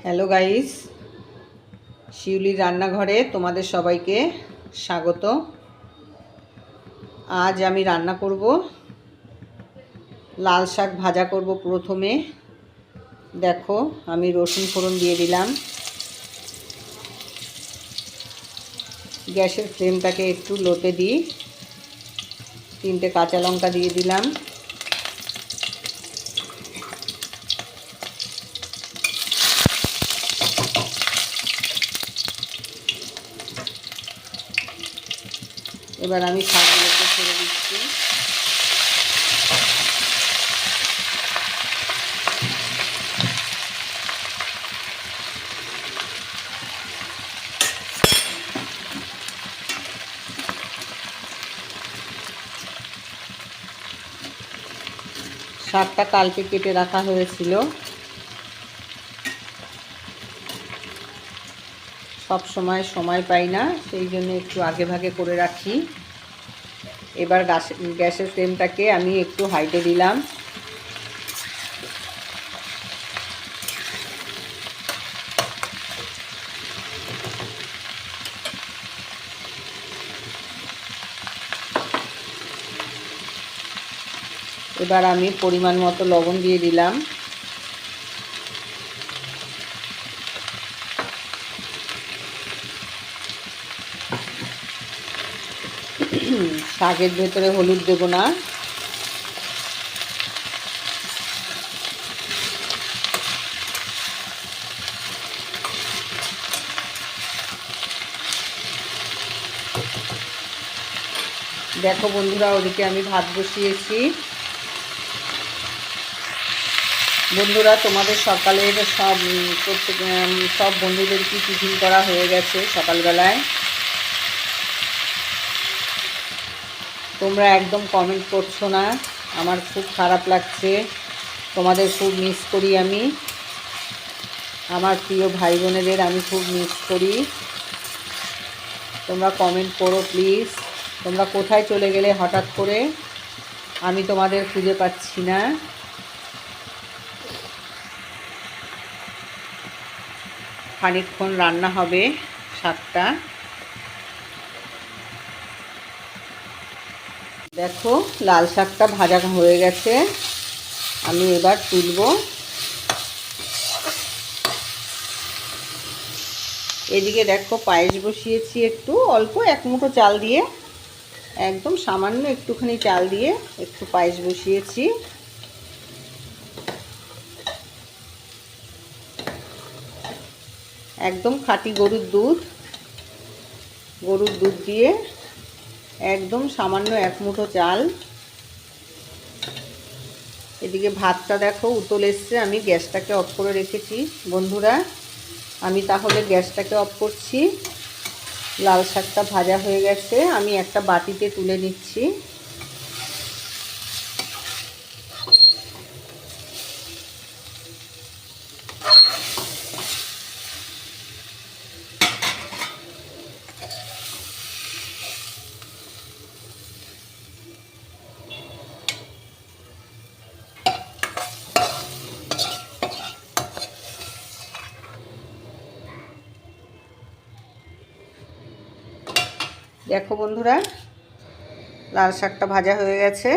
Hello guys, শিউলির রান্নাঘরে তোমাদের সবাইকে স্বাগত। আজ আমি রান্না করব লাল শাক ভাজা করব। প্রথমে দেখো, আমি রসুন ফোড়ন দিয়ে দিলাম। গ্যাসের ফ্লেমটাকে একটু লোতে দিই। 3টে কাঁচা লঙ্কা দিয়ে দিলাম। এবার আমি শাকগুলোকে ছেড়ে দিচ্ছি। শাকটা কালকে কেটে রাখা হয়েছিল। সব সময় পাই না, সেই জন্য একটু আগে ভাগে করে রাখি। এবার গ্যাসের ফ্লেমটাকে আমি একটু হাইটে দিলাম। এবার আমি পরিমাণ মতো লবণ দিয়ে দিলাম। শাকের ভেতরে হলুদ দেব না। দেখো বন্ধুরা, ওদিকে আমি ভাত বসিয়েছি। বন্ধুরা, তোমাদের সকালের সব বন্ধুদের কি টিফিন করা হয়ে গেছে সকালবেলায়? তোমরা একদম কমেন্ট করছো না, আমার খুব খারাপ লাগছে। তোমাদের খুব মিস করি আমি। আমার প্রিয় ভাই বোনেদের আমি খুব মিস করি। তোমরা কমেন্ট করো প্লিজ। তোমরা কোথায় চলে গেলে হঠাৎ করে? আমি তোমাদের খুঁজে পাচ্ছি না। খানিকক্ষণ রান্না হবে শাকটা। দেখো, লাল শাকটা ভাজা হয়ে গেছে। আমি এবার তুলব। এদিকে দেখো, পায়েস বসিয়েছি একটু অল্প, 1 মুঠো চাল দিয়ে, একদম সামান্য একটুখানি চাল দিয়ে একটু পায়েস বসিয়েছি। একদম খাঁটি গরুর দুধ দিয়ে একদম সামান্য 1 মুঠো চাল। এদিকে ভাতটা দেখো উতল এসছে। আমি গ্যাসটাকে অফ করে রেখেছি। বন্ধুরা, আমি তাহলে গ্যাসটাকে অফ করছি। লাল শাকটা ভাজা হয়ে গেছে, আমি একটা বাটিতে তুলে নিচ্ছি। দেখো বন্ধুরা, লাল শাকটা ভাজা হয়ে গেছে।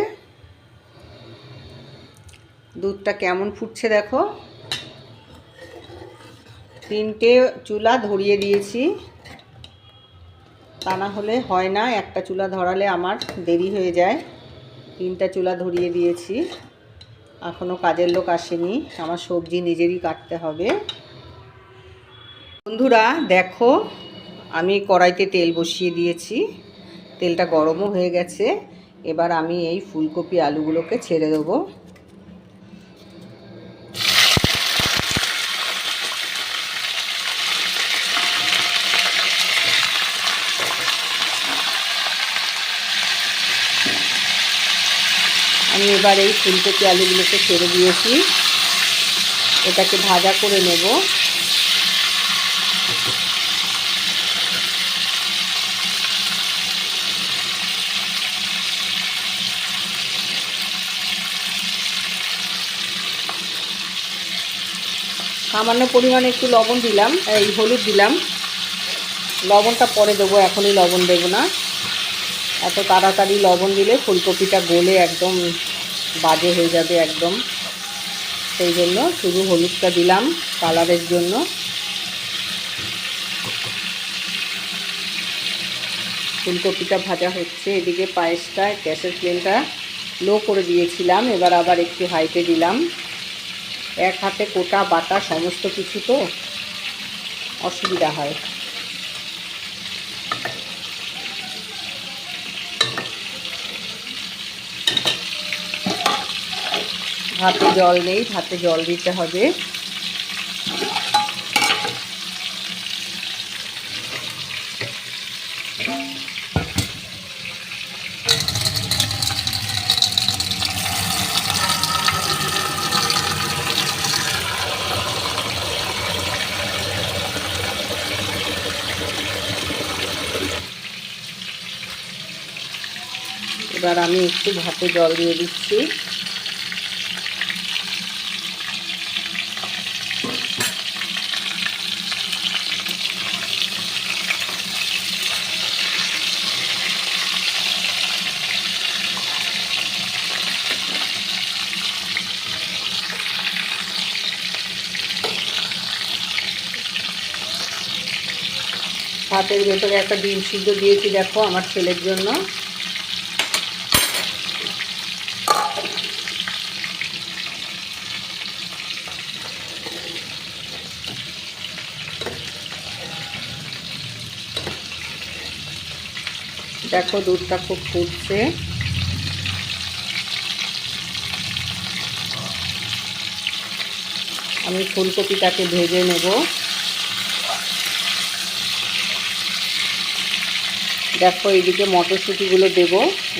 দুধটা কেমন ফুটছে দেখো। 3টে চুলা ধরিয়ে দিয়েছি, তা না হলে হয় না। একটা চুলা ধরালে আমার দেরি হয়ে যায়। 3টা চুলা ধরিয়ে দিয়েছি। এখনও কাজের লোক আসেনি, আমার সবজি নিজেরই কাটতে হবে। বন্ধুরা দেখো, আমি কড়াইতে তেল বসিয়ে দিয়েছি। তেলটা গরমও হয়ে গেছে। এবার আমি এই ফুলকপি আলুগুলোকে ছেড়ে দেবো। আমি এবার এই ফুলকপি আলুগুলোকে ছেড়ে দিয়েছি। এটাকে ভাজা করে নেব। সামান্য পরিমাণে একটু লবণ দিলাম, এই হলুদ দিলাম। লবণটা পরে দেবো, এখনই লবণ দেবো না। এত তাড়াতাড়ি লবণ দিলে ফুলকপিটা গলে একদম বাজে হয়ে যাবে একদম। সেই জন্য শুধু হলুদটা দিলাম কালারের জন্য। ফুলকপিটা ভাজা হচ্ছে, এদিকে পায়েসটা গ্যাসের ফ্লেমটা লো করে দিয়েছিলাম, এবার আবার একটু হাইতে দিলাম। এক হাতে কোটা বাটা সমস্ত কিছু তো অসুবিধা হয়। ভাতে জল নেই, ভাতে জল দিতে হবে। এবার আমি একটু ভাতে জল দিয়ে দিচ্ছি। ভাতের ভেতরে একটা ডিম সিদ্ধ দিয়েছি, দেখো আমার ছেলের জন্য। দেখো দুধটা খুব ফুটছে। আমি ফুলকপিটাকে ভেজে নেব। দেখো এইদিকে মটরশুঁটিগুলো দেব,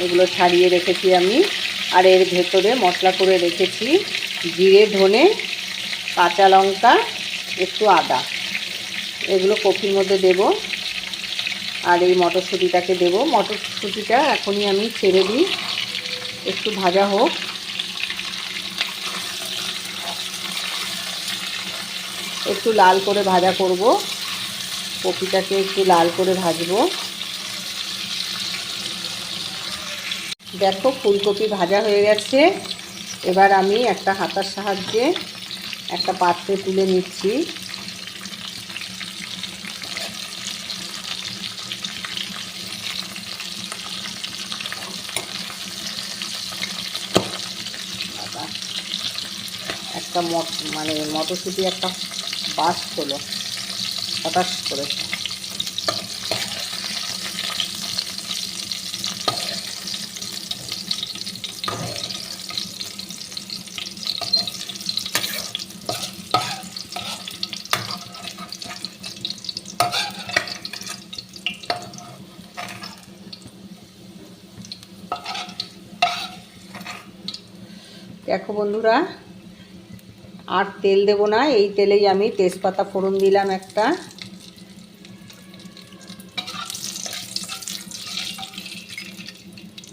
এগুলো ছাড়িয়ে রেখেছি আমি। আর এর ভেতরে মশলা করে রেখেছি জিরে, ধনে, কাঁচা লঙ্কা, একটু আদা। এগুলো কপির মধ্যে দেব। আর এই মটরশুঁটিটাকে দেব। মটরশুঁটিটা এখনই আমি ছেড়ে দিই, একটু ভাজা হোক। একটু লাল করে ভাজা করব, কপিটাকে একটু লাল করে ভাজবো। দেখো ফুলকপি ভাজা হয়ে গেছে। এবার আমি একটা হাতার সাহায্যে একটা পাত্রে তুলে নিচ্ছি। একটা মটরশুঁটি একটা বাস্ট হলো হঠাৎ করে। দেখো বন্ধুরা, আর তেল দেব না, এই তেলেই আমি তেজপাতা ফোড়ন দিলাম একটা।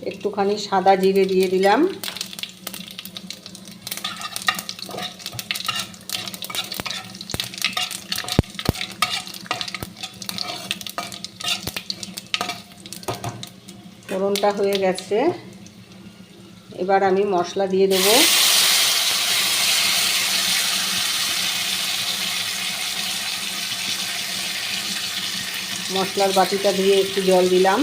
একটুখানি সাদা জিরে দিয়ে দিলাম। ফোড়নটা হয়ে গেছে, এবার আমি মশলা দিয়ে দেব। মশলার বাটিটা দিয়ে একটু জল দিলাম।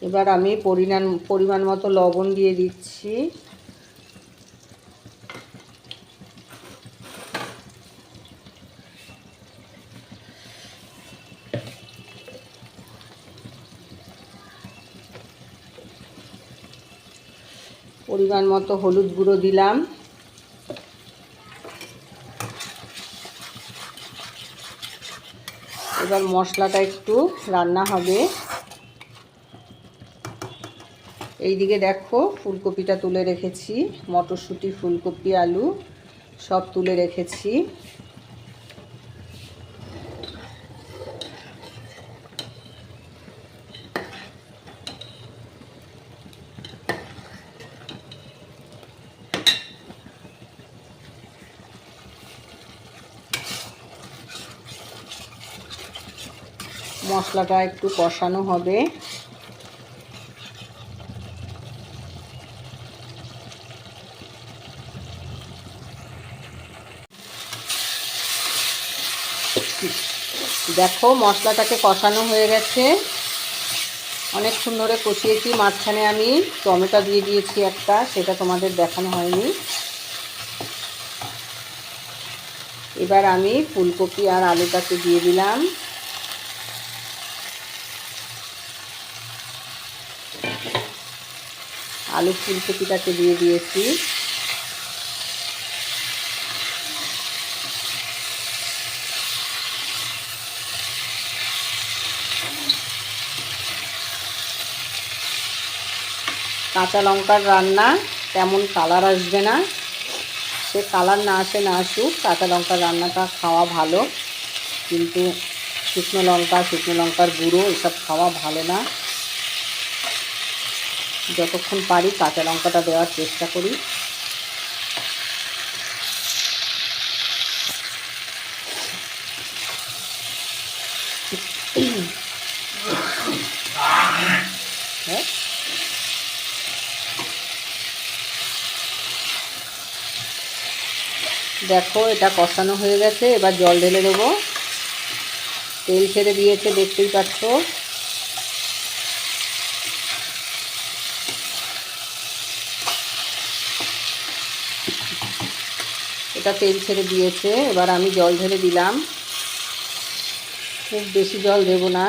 এবার আমি পরিমাণ মতো লবণ দিয়ে দিচ্ছি। পরিমাণ মতো হলুদ গুঁড়ো দিলাম। এবার মশলাটা একটু রান্না হবে। এইদিকে দেখো ফুলকপিটা তুলে রেখেছি, মটরশুঁটি, ফুলকপি, আলু সব তুলে রেখেছি। মশলাটা একটু কষানো হবে। দেখো মশলাটাকে কষানো হয়ে গেছে, অনেকক্ষণ ধরে কষিয়েছি। মাঝখানে আমি টমেটো দিয়ে দিয়েছি একটা, সেটা তোমাদের দেখানো হয়নি। এবার আমি ফুলকপি আর আলুটাকে দিয়ে দিলাম। আলু ফুলকপিটাকে দিয়ে দিয়েছি। কাঁচা লঙ্কার রান্না তেমন কালার আসবে না, সে কালার না আসে না আসুক, কাঁচা লঙ্কার রান্নাটা খাওয়া ভালো, কিন্তু শুকনো লঙ্কার গুঁড়ো এসব খাওয়া ভালো না। যতক্ষণ পারি কাঁচা লঙ্কাটা দেওয়ার চেষ্টা করি। হ্যাঁ, দেখো এটা কষানো হয়ে গেছে। এবার জল ঢেলে দেবো। তেল ছেড়ে দিয়েছে, দেখতেই পাচ্ছ। এটা তেল ছেড়ে দিয়েছে, এবার আমি জল ঢেলে দিলাম। খুব বেশি জল দেব না।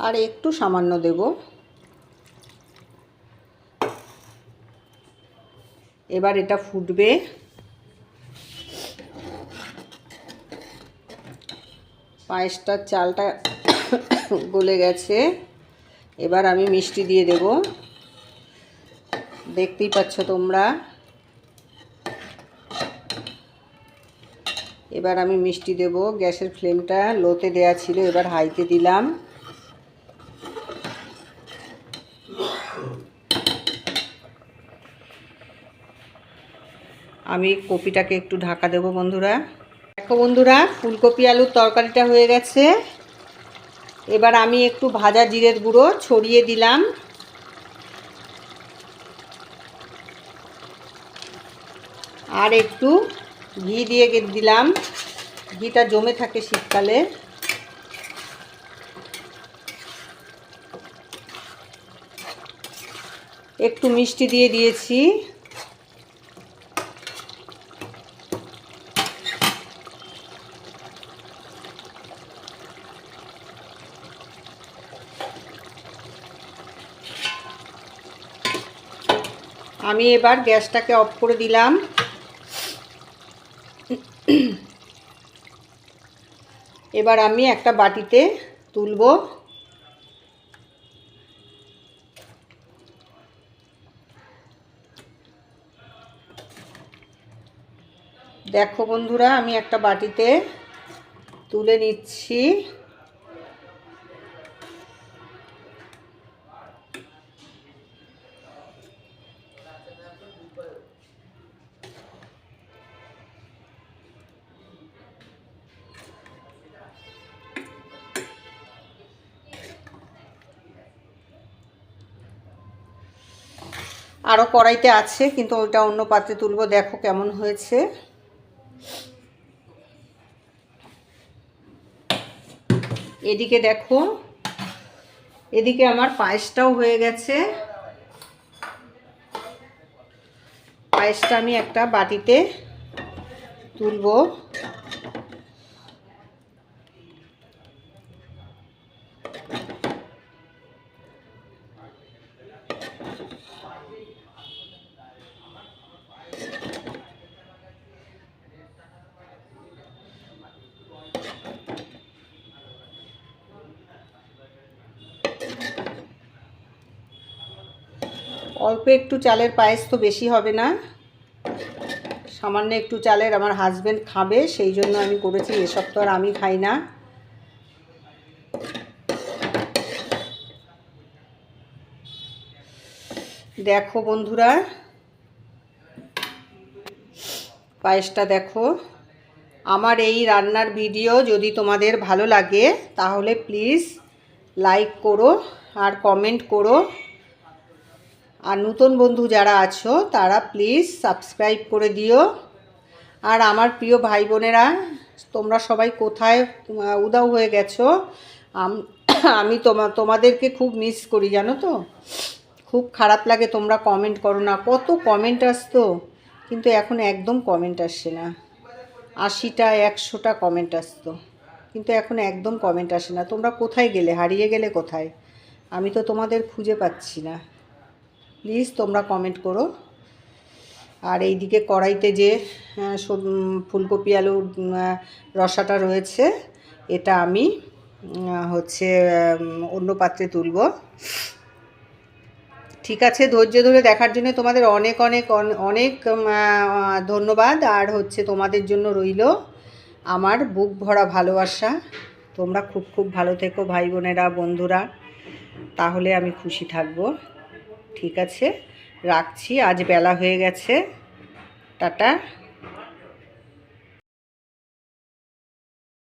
আর একটু সামান্য দেব। এবার এটা ফুটবে। পায়েসটার চালটা গলে গেছে। এবার আমি মিষ্টি দিয়ে দেব, দেখতেই পাচ্ছ তোমরা। এবার আমি মিষ্টি দেব। গ্যাসের ফ্লেমটা লোতে দেয়া ছিল, এবার হাইতে দিলাম। আমি কপিটাকে একটু ঢাকা দেব বন্ধুরা। দেখো বন্ধুরা, ফুলকপি আলুর তরকারিটা হয়ে গেছে। এবার আমি একটু ভাজা জিরের গুঁড়ো ছড়িয়ে দিলাম। আর একটু ঘি দিয়ে দিলাম, ঘিটা জমে থাকে শীতকালে। একটু মিষ্টি দিয়ে দিয়েছি। আমি এবার গ্যাসটাকে অফ করে দিলাম। এবার আমি একটা বাটিতে তুলব। দেখো বন্ধুরা, আমি একটা বাটিতে তুলে নিচ্ছি। আরও কড়াইতে আছে, কিন্তু ওইটা অন্য পাত্রে তুলব। দেখো কেমন হয়েছে। এদিকে দেখো, এদিকে আমার পায়েসটাও হয়ে গেছে। পায়েসটা আমি একটা বাটিতে তুলব। অল্প একটু চালের পায়েস তো বেশি হবে না, সামান্য একটু চালের, আমার হাজবেন্ড খাবে সেই জন্য আমি করেছি, এসব তো আর আমি খাই না। দেখো বন্ধুরা, পায়েসটা দেখো। আমার এই রান্নার ভিডিও যদি তোমাদের ভালো লাগে তাহলে প্লিজ লাইক করো আর কমেন্ট করো, আর নতুন বন্ধু যারা আছো তারা প্লিজ সাবস্ক্রাইব করে দিও। আর আমার প্রিয় ভাই বোনেরা, তোমরা সবাই কোথায় উধাও হয়ে গেছো, আমি তোমাদেরকে খুব মিস করি জানো তো। খুব খারাপ লাগে তোমরা কমেন্ট করো না, কত কমেন্ট আসতো, কিন্তু এখন একদম কমেন্ট আসছে না। 80টা 100টা কমেন্ট আসতো, কিন্তু এখন একদম কমেন্ট আসে না। তোমরা কোথায় গেলে, হারিয়ে গেলে কোথায়? আমি তো তোমাদের খুঁজে পাচ্ছি না। প্লিজ তোমরা কমেন্ট করো। আর এইদিকে কড়াইতে যে ফুলকপি আলুর রসাটা রয়েছে, এটা আমি হচ্ছে অন্য পাত্রে তুলব। ঠিক আছে, ধৈর্য ধরে দেখার জন্য তোমাদের অনেক অনেক অনেক ধন্যবাদ। আর হচ্ছে তোমাদের জন্য রইল আমার বুক ভরা ভালোবাসা। তোমরা খুব খুব ভালো থেকো ভাই বোনেরা, বন্ধুরা, তাহলে আমি খুশি থাকব। ঠিক আছে, রাখছি, আজ বেলা হয়ে গেছে, টাটা।